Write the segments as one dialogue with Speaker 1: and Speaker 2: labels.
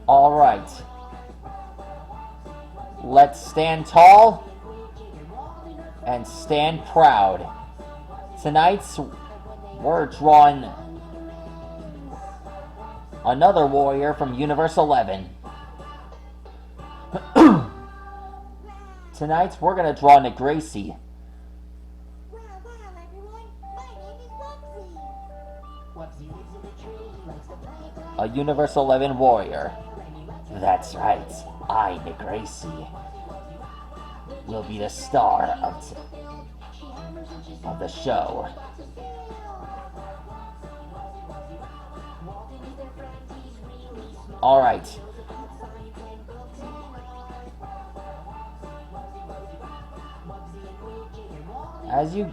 Speaker 1: Alright. Let's stand tall and stand proud. Tonight's we're drawing another warrior from Universe 11. Tonight we're gonna draw Niggressi. A Universe 11 warrior. That's right, I, Niggressi, will be the star of the show. Alright. As you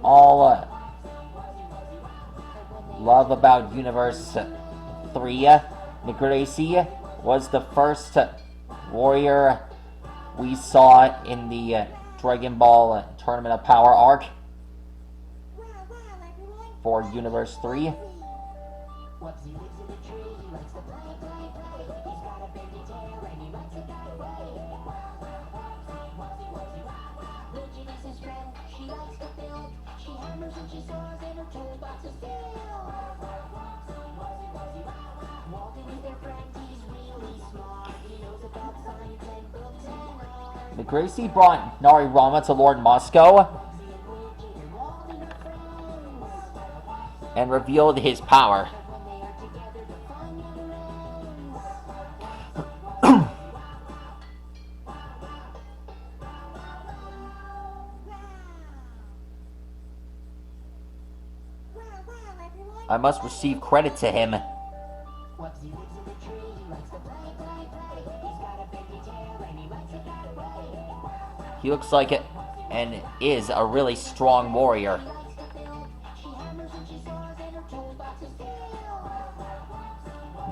Speaker 1: all love about Universe 3, Niggressi was the first warrior we saw in the Dragon Ball Tournament of Power arc for Universe 3. Niggressi brought Narirama to Lord Moscow and revealed his power. I must receive credit to him. He looks like it and is a really strong warrior.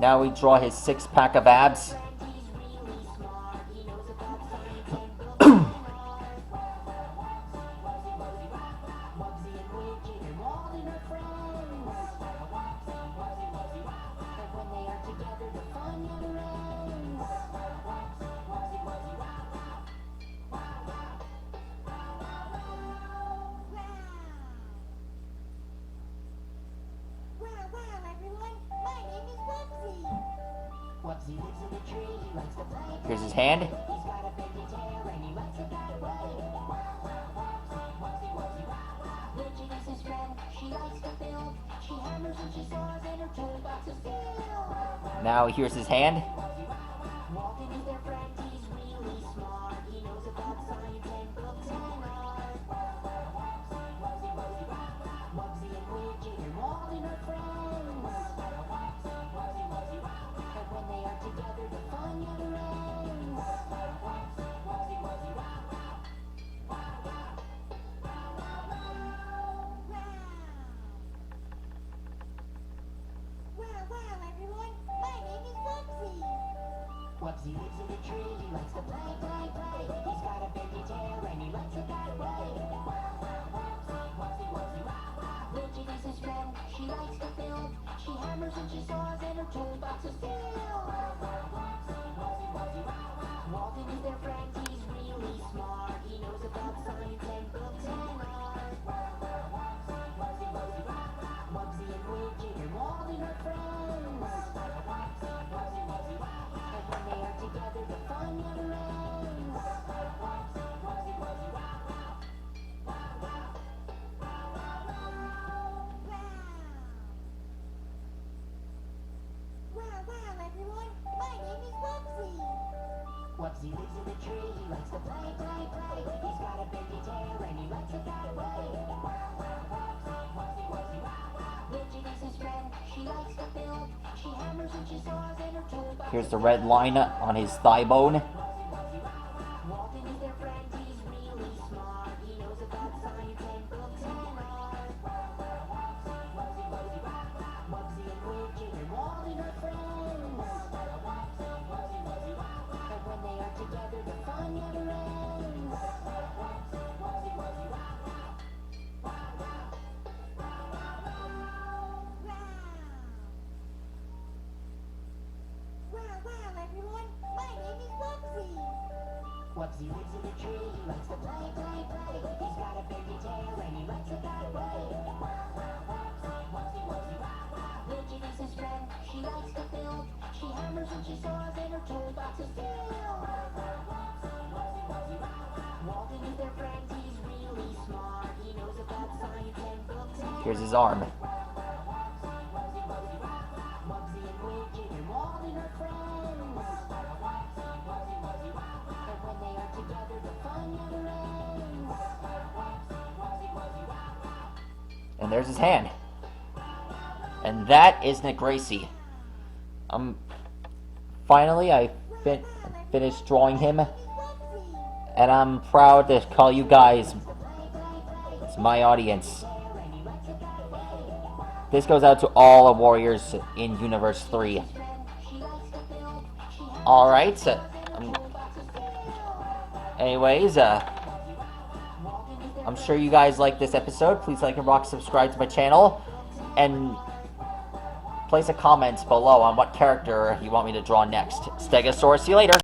Speaker 1: Now we draw his 6-pack of abs. Here's his hand. Now here's his hand. Here's the red line on his thigh bone.
Speaker 2: Wubsy lives in a tree, he likes to play, play, play. He's got a fairy tale and he likes to run away. Widget is his friend, she likes to build. She hammers and she saws and her toolbox is filled. Walden is their friend, he's really smart. He knows about science and books and
Speaker 1: Here's his arm.
Speaker 2: Wubsy and Widget and Walden are friends. And when they are together, the fun never ends.
Speaker 1: And there's his hand. And that is niggressi. Finally, I finished drawing him. And I'm proud to call you guys my audience. This goes out to all the warriors in Universe 3. Alright. Anyways, I'm sure you guys like this episode. Please like and rock, subscribe to my channel. And place a comment below on what character you want me to draw next. Stegosaurus, see you later.